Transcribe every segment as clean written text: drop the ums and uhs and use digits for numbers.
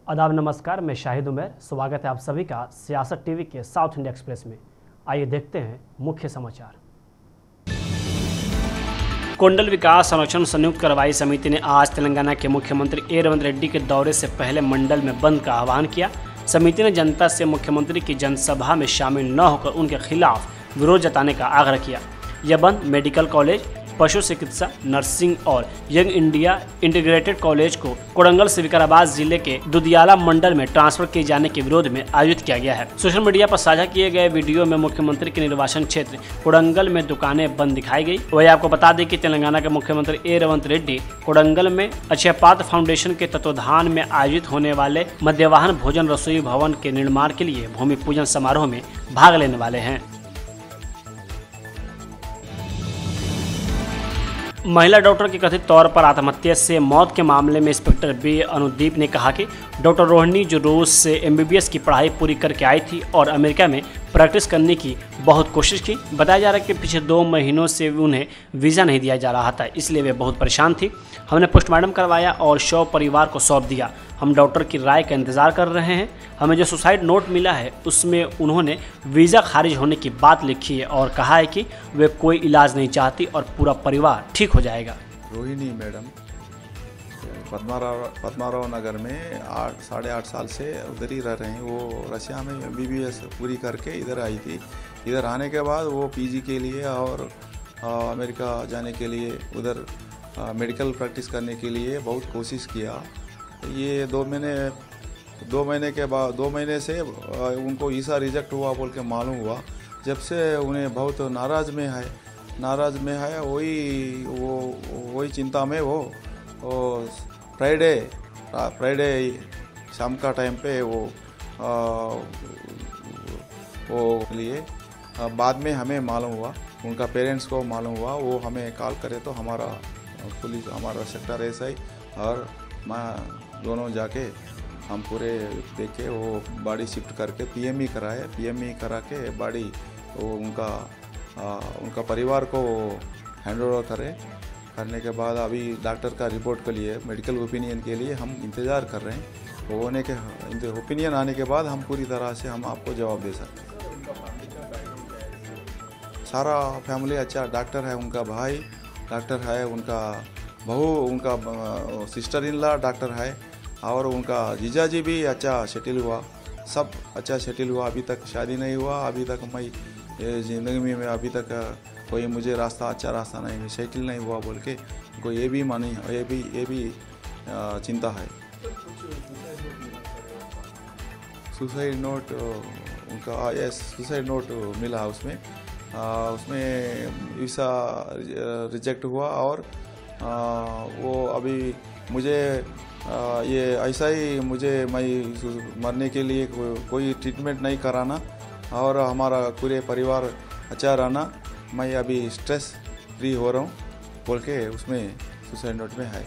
आदाब नमस्कार, मैं शाहिद उमर। स्वागत है आप सभी का सियासत टीवी के साउथ इंडिया एक्सप्रेस में। आइए देखते हैं मुख्य समाचार। कोंडल विकास संरक्षण संयुक्त कार्रवाई समिति ने आज तेलंगाना के मुख्यमंत्री ए रेवंत रेड्डी के दौरे से पहले मंडल में बंद का आह्वान किया। समिति ने जनता से मुख्यमंत्री की जनसभा में शामिल न होकर उनके खिलाफ विरोध जताने का आग्रह किया। यह बंद मेडिकल कॉलेज, पशु चिकित्सा, नर्सिंग और यंग इंडिया इंटीग्रेटेड कॉलेज को कोडंगल से विकाराबाद जिले के दुदियाला मंडल में ट्रांसफर किए जाने के विरोध में आयोजित किया गया है। सोशल मीडिया पर साझा किए गए वीडियो में मुख्यमंत्री के निर्वाचन क्षेत्र कोडंगल में दुकानें बंद दिखाई गई। वही आपको बता दें कि तेलंगाना के मुख्यमंत्री ए रेवंत रेड्डी कोडंगल में अक्षयपात्र फाउंडेशन के तत्वाधान में आयोजित होने वाले मध्यवाहन भोजन रसोई भवन के निर्माण के लिए भूमि पूजन समारोह में भाग लेने वाले हैं। महिला डॉक्टर की कथित तौर पर आत्महत्या से मौत के मामले में इंस्पेक्टर बी अनुदीप ने कहा कि डॉक्टर रोहिणी जो रूस से एमबीबीएस की पढ़ाई पूरी करके आई थी और अमेरिका में प्रैक्टिस करने की बहुत कोशिश की। बताया जा रहा है कि पिछले 2 महीनों से उन्हें वीज़ा नहीं दिया जा रहा था, इसलिए वे बहुत परेशान थी। हमने पोस्टमार्टम करवाया और शव परिवार को सौंप दिया। हम डॉक्टर की राय का इंतज़ार कर रहे हैं। हमें जो सुसाइड नोट मिला है उसमें उन्होंने वीज़ा खारिज होने की बात लिखी है और कहा है कि वे कोई इलाज नहीं चाहती और पूरा परिवार ठीक हो जाएगा। रोहिणी मैडम पद्माराव नगर में 8.5 साल से उधर ही रह रहे हैं। वो रशिया में एमबीबीएस पूरी करके इधर आई थी। इधर आने के बाद वो पीजी के लिए और अमेरिका जाने के लिए उधर मेडिकल प्रैक्टिस करने के लिए बहुत कोशिश किया। ये 2 महीने से उनको वीज़ा रिजेक्ट हुआ बोल के मालूम हुआ। जब से उन्हें बहुत नाराज़ में है वही चिंता में वो फ्राइडे शाम का टाइम पे वो लिए बाद में हमें मालूम हुआ, उनका पेरेंट्स को मालूम हुआ। वो हमें कॉल करे तो हमारा पुलिस, हमारा सेक्टर एसआई और मैं दोनों जाके हम पूरे देखे वो बॉडी शिफ्ट करके पीएमई करा के बॉडी वो उनका परिवार को हैंड ओवर करने के बाद अभी डॉक्टर का रिपोर्ट के लिए, मेडिकल ओपिनियन के लिए हम इंतज़ार कर रहे हैं। वो होने के ओपिनियन आने के बाद हम पूरी तरह से हम आपको जवाब दे सकते हैं। सारा फैमिली अच्छा, डॉक्टर है, उनका भाई डॉक्टर है, उनका बहू, उनका सिस्टर इन लॉ डॉक्टर है और उनका जीजाजी भी अच्छा सेटल हुआ। सब अच्छा सेटल हुआ। अभी तक शादी नहीं हुआ। अभी तक मैं ज़िंदगी में अभी तक कोई मुझे अच्छा रास्ता नहीं, सेटल नहीं हुआ बोल के उनको ये भी चिंता है। सुसाइड नोट उनका सुसाइड नोट मिला। उसमें वीज़ा रिजेक्ट हुआ और वो अभी मुझे ये ऐसा ही मैं मरने के लिए कोई ट्रीटमेंट नहीं कराना और हमारा पूरे परिवार अच्छा रहना, मैं अभी स्ट्रेस फ्री हो रहा हूँ बोल के उसमें सुसाइड नोट में है।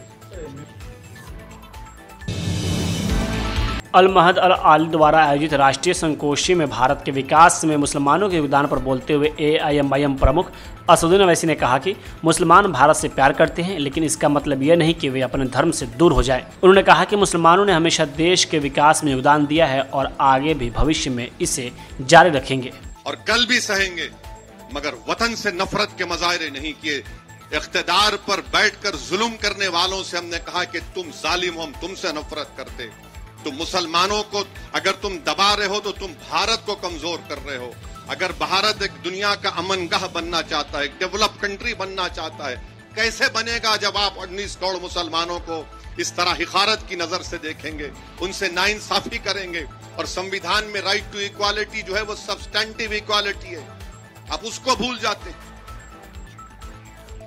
अल महद अल आली द्वारा आयोजित राष्ट्रीय संगोष्ठी में भारत के विकास में मुसलमानों के योगदान पर बोलते हुए AIMIM प्रमुख असदुद्दीन अवैसी ने कहा कि मुसलमान भारत से प्यार करते हैं, लेकिन इसका मतलब यह नहीं कि वे अपने धर्म से दूर हो जाएं। उन्होंने कहा कि मुसलमानों ने हमेशा देश के विकास में योगदान दिया है और आगे भी भविष्य में इसे जारी रखेंगे और कल भी सहेंगे, मगर वतन से नफरत के मजाहरे नहीं किए। इख्तिदार पर बैठकर जुल्म करने वालों से हमने कहा कि तुम जालिम हो, हम तुमसे नफरत करते। तुम मुसलमानों को अगर तुम दबा रहे हो तो तुम भारत को कमजोर कर रहे हो। अगर भारत एक दुनिया का अमनगाह बनना चाहता है, एक डेवलप कंट्री बनना चाहता है, कैसे बनेगा जब आप 19 करोड़ मुसलमानों को इस तरह हिकारत की नजर से देखेंगे, उनसे नाइंसाफी करेंगे। और संविधान में राइट टू इक्वालिटी जो है वो सब्सटेंटिव इक्वालिटी है, आप उसको भूल जाते हैं।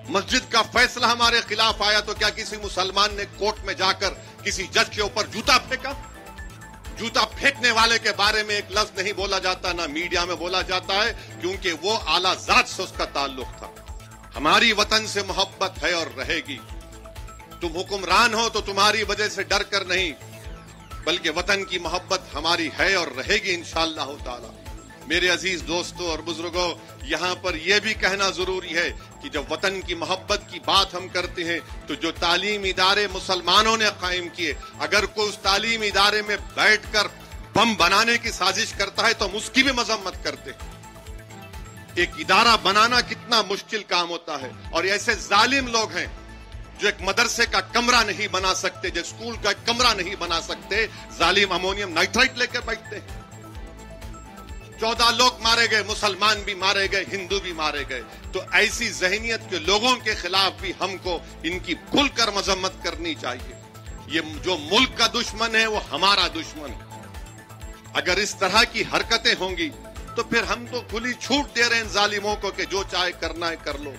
मस्जिद का फैसला हमारे खिलाफ आया तो क्या किसी मुसलमान ने कोर्ट में जाकर किसी जज के ऊपर जूता फेंका? जूता फेंकने वाले के बारे में एक लफ्ज नहीं बोला जाता, ना मीडिया में बोला जाता है, क्योंकि वो आला जात से उसका ताल्लुक था। हमारी वतन से मोहब्बत है और रहेगी। तुम हुक्मरान हो तो तुम्हारी वजह से डर कर नहीं, बल्कि वतन की मोहब्बत हमारी है और रहेगी इंशाअल्लाह ताला। मेरे अजीज दोस्तों और बुजुर्गों, यहाँ पर यह भी कहना जरूरी है कि जब वतन की मोहब्बत की बात हम करते हैं तो जो तालीम इदारे मुसलमानों ने कायम किए, अगर कोई उस तालीम इदारे में बैठकर बम बनाने की साजिश करता है तो हम उसकी भी मजम्मत करते हैं। एक इदारा बनाना कितना मुश्किल काम होता है, और ऐसे जालिम लोग हैं जो एक मदरसे का कमरा नहीं बना सकते, जो स्कूल का कमरा नहीं बना सकते, जालिम अमोनियम नाइट्राइट लेकर बैठते हैं। 14 लोग मारे गए, मुसलमान भी मारे गए, हिंदू भी मारे गए। तो ऐसी जहनियत के लोगों के खिलाफ भी हमको इनकी खुलकर मजम्मत करनी चाहिए। ये जो मुल्क का दुश्मन है वो हमारा दुश्मन है। अगर इस तरह की हरकतें होंगी तो फिर हम तो खुली छूट दे रहे हैं जालिमों को कि जो चाहे करना है कर लो।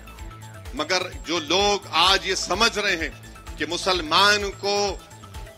मगर जो लोग आज ये समझ रहे हैं कि मुसलमान को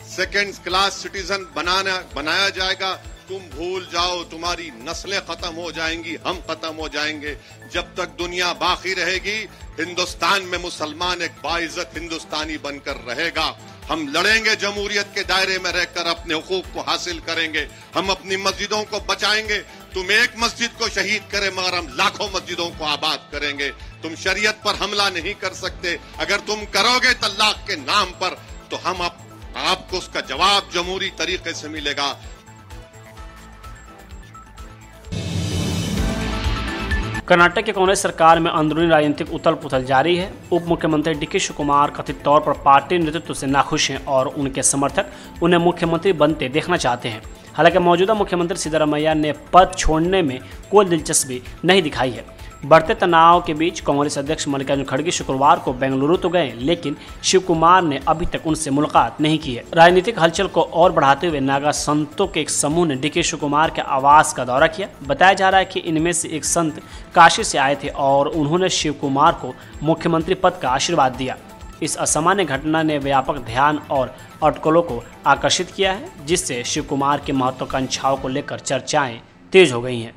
सेकंड क्लास सिटीजन बनाया जाएगा, तुम भूल जाओ, तुम्हारी नस्लें खत्म हो जाएंगी, हम खत्म हो जाएंगे। जब तक दुनिया बाकी रहेगी हिंदुस्तान में मुसलमान एक बाइज्जत हिंदुस्तानी बनकर रहेगा। हम लड़ेंगे, जमहूरियत के दायरे में रहकर अपने हुकूक को हासिल करेंगे। हम अपनी मस्जिदों को बचाएंगे। तुम एक मस्जिद को शहीद करे मगर हम लाखों मस्जिदों को आबाद करेंगे। तुम शरीयत पर हमला नहीं कर सकते। अगर तुम करोगे तलाक के नाम पर तो हम आपको उसका जवाब जमहूरी तरीके से मिलेगा। कर्नाटक की कांग्रेस सरकार में अंदरूनी राजनीतिक उथल पुथल जारी है। उप मुख्यमंत्री डीके शिवकुमार कथित तौर पर पार्टी नेतृत्व से नाखुश हैं और उनके समर्थक उन्हें मुख्यमंत्री बनते देखना चाहते हैं। हालांकि मौजूदा मुख्यमंत्री सिद्धरामैया ने पद छोड़ने में कोई दिलचस्पी नहीं दिखाई है। बढ़ते तनाव के बीच कांग्रेस अध्यक्ष मल्लिकार्जुन खड़गे शुक्रवार को बेंगलुरु तो गए, लेकिन शिवकुमार ने अभी तक उनसे मुलाकात नहीं की है। राजनीतिक हलचल को और बढ़ाते हुए नागा संतों के एक समूह ने डीके शिवकुमार के आवास का दौरा किया। बताया जा रहा है कि इनमें से एक संत काशी से आए थे और उन्होंने शिवकुमार को मुख्यमंत्री पद का आशीर्वाद दिया। इस असामान्य घटना ने व्यापक ध्यान और अटकलों को आकर्षित किया है, जिससे शिवकुमार की महत्वाकांक्षाओं को लेकर चर्चाएं तेज हो गई हैं।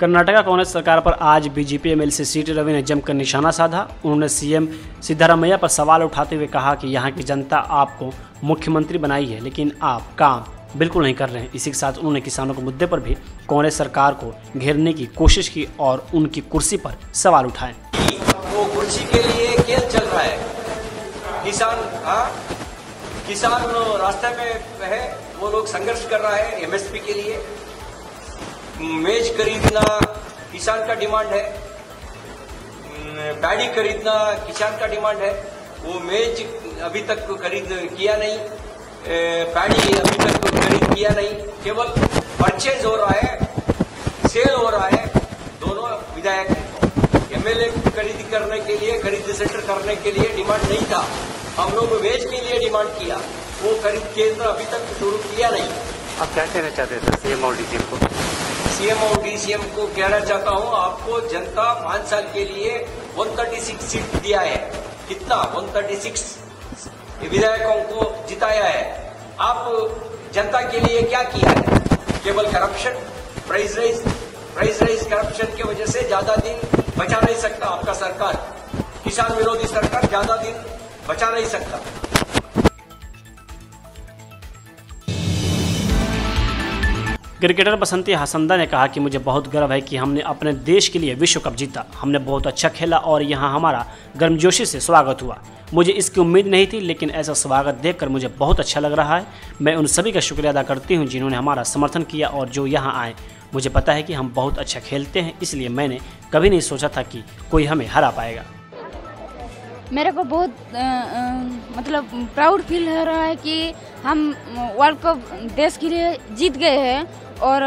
कर्नाटक कांग्रेस सरकार पर आज बीजेपी एमएलसी सीटी रवि ने जमकर निशाना साधा। उन्होंने सीएम सिद्धरामैया पर सवाल उठाते हुए कहा कि यहाँ की जनता आपको मुख्यमंत्री बनाई है, लेकिन आप काम बिल्कुल नहीं कर रहे हैं। इसी के साथ उन्होंने किसानों के मुद्दे पर भी कांग्रेस सरकार को घेरने की कोशिश की और उनकी कुर्सी पर सवाल उठाए। वो कुर्सी के लिए खेल चल रहा है। किसान रास्ते में है, वो लोग संघर्ष कर रहा है एमएसपी के लिए। मेज खरीदना किसान का डिमांड है, पैडी खरीदना किसान का डिमांड है। वो मेज अभी तक खरीद किया नहीं, पैडी अभी तक खरीद किया नहीं। केवल परचेज हो रहा है, सेल हो रहा है। दोनों विधायक एमएलए खरीद करने के लिए, खरीद सेंटर करने के लिए डिमांड नहीं था। हम लोग मेज के लिए डिमांड किया, वो खरीद केंद्र अभी तक शुरू किया नहीं। आप क्या कहना चाहते थे सीएम और डीसीएम को? सीएम और डीसीएम को कहना चाहता हूं, आपको जनता 5 साल के लिए 136 सीट दिया है। कितना? 136 विधायकों को जिताया है। आप जनता के लिए क्या किया है? केवल करप्शन, प्राइस राइज करप्शन की वजह से ज्यादा दिन बचा नहीं सकता आपका सरकार। किसान विरोधी सरकार ज्यादा दिन बचा नहीं सकता। क्रिकेटर बसंती हसंदा ने कहा कि मुझे बहुत गर्व है कि हमने अपने देश के लिए विश्व कप जीता। हमने बहुत अच्छा खेला और यहाँ हमारा गर्मजोशी से स्वागत हुआ। मुझे इसकी उम्मीद नहीं थी, लेकिन ऐसा स्वागत देखकर मुझे बहुत अच्छा लग रहा है। मैं उन सभी का शुक्रिया अदा करती हूँ जिन्होंने हमारा समर्थन किया और जो यहाँ आए। मुझे पता है कि हम बहुत अच्छा खेलते हैं, इसलिए मैंने कभी नहीं सोचा था कि कोई हमें हरा पाएगा। मेरे को बहुत मतलब प्राउड फील हो रहा है कि हम वर्ल्ड कप देश के लिए जीत गए हैं और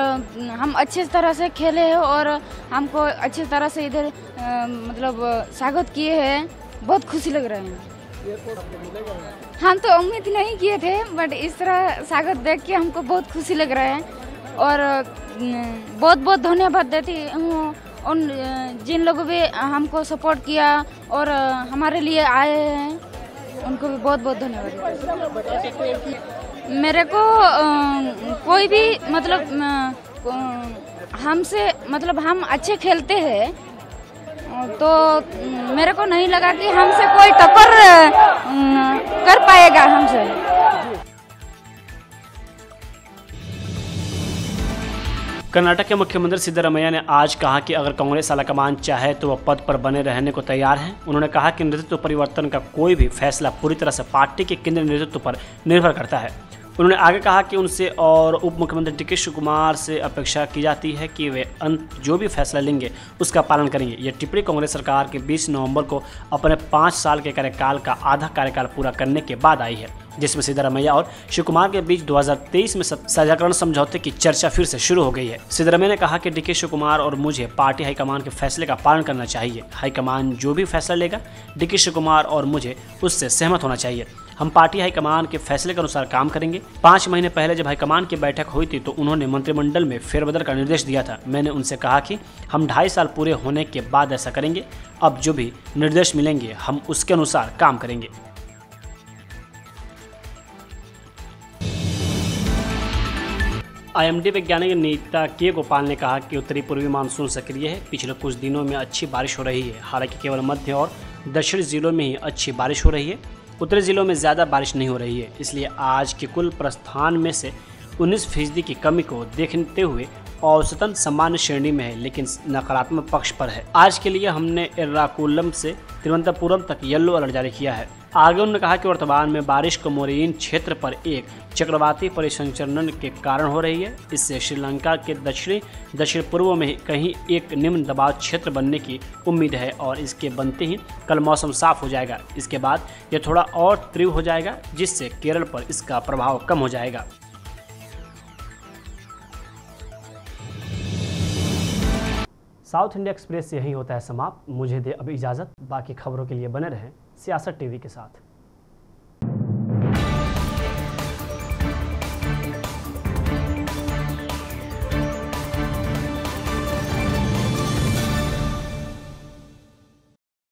हम अच्छे तरह से खेले हैं और हमको अच्छी तरह से इधर मतलब स्वागत किए हैं। बहुत खुशी लग रहा है। हम तो उम्मीद नहीं किए थे, बट इस तरह स्वागत देख के हमको बहुत खुशी लग रहा है और बहुत बहुत धन्यवाद देती हूँ उन जिन लोगों भी हमको सपोर्ट किया और हमारे लिए आए हैं, उनको भी बहुत बहुत धन्यवाद। मेरे को कोई भी मतलब हमसे मतलब हम अच्छे खेलते हैं तो मेरे को नहीं लगा कि हमसे कोई टक्कर कर पाएगा हमसे। कर्नाटक के मुख्यमंत्री सिद्धरामैया ने आज कहा कि अगर कांग्रेस आलाकमान चाहे तो वह पद पर बने रहने को तैयार है। उन्होंने कहा कि नेतृत्व परिवर्तन का कोई भी फैसला पूरी तरह से पार्टी के केंद्रीय नेतृत्व पर निर्भर करता है। उन्होंने आगे कहा कि उनसे और उप मुख्यमंत्री डीके शिवकुमार से अपेक्षा की जाती है कि वे जो भी फैसला लेंगे उसका पालन करेंगे। यह टिप्पणी कांग्रेस सरकार के 20 नवंबर को अपने 5 साल के कार्यकाल का आधा कार्यकाल पूरा करने के बाद आई है, जिसमें सिद्धरामैया और शिवकुमार के बीच 2023 में साझाकरण समझौते की चर्चा फिर से शुरू हो गई है। सिद्धरामैया ने कहा कि डीके शिवकुमार और मुझे पार्टी हाईकमान के फैसले का पालन करना चाहिए। हाईकमान जो भी फैसला लेगा डीके शिवकुमार और मुझे उससे सहमत होना चाहिए। हम पार्टी हाईकमान के फैसले के अनुसार काम करेंगे। 5 महीने पहले जब हाईकमान की बैठक हुई थी तो उन्होंने मंत्रिमंडल में फेरबदल का निर्देश दिया था। मैंने उनसे कहा कि हम 2.5 साल पूरे होने के बाद ऐसा करेंगे। अब जो भी निर्देश मिलेंगे हम उसके अनुसार काम करेंगे। IMD वैज्ञानिक नीता के गोपाल ने कहा कि उत्तरी पूर्वी मानसून सक्रिय है। पिछले कुछ दिनों में अच्छी बारिश हो रही है। हालांकि केवल मध्य और दक्षिणी जिलों में ही अच्छी बारिश हो रही है। उत्तरी जिलों में ज़्यादा बारिश नहीं हो रही है। इसलिए आज के कुल प्रस्थान में से 19% की कमी को देखते हुए औसतन सामान्य श्रेणी में है, लेकिन नकारात्मक पक्ष पर है। आज के लिए हमने एर्नाकुलम से तिरुवनंतपुरम तक येलो अलर्ट जारी किया है। आगे उन्होंने कहा कि वर्तमान में बारिश कोमोरिन क्षेत्र पर एक चक्रवाती परिसंचरण के कारण हो रही है। इससे श्रीलंका के दक्षिण पूर्व में कहीं एक निम्न दबाव क्षेत्र बनने की उम्मीद है और इसके बनते ही कल मौसम साफ हो जाएगा। इसके बाद यह थोड़ा और तीव्र हो जाएगा, जिससे केरल पर इसका प्रभाव कम हो जाएगा। साउथ इंडिया एक्सप्रेस यही होता है समाप्त। मुझे दे अब इजाज़त। बाकी खबरों के लिए बने रहें सियासत टीवी के साथ।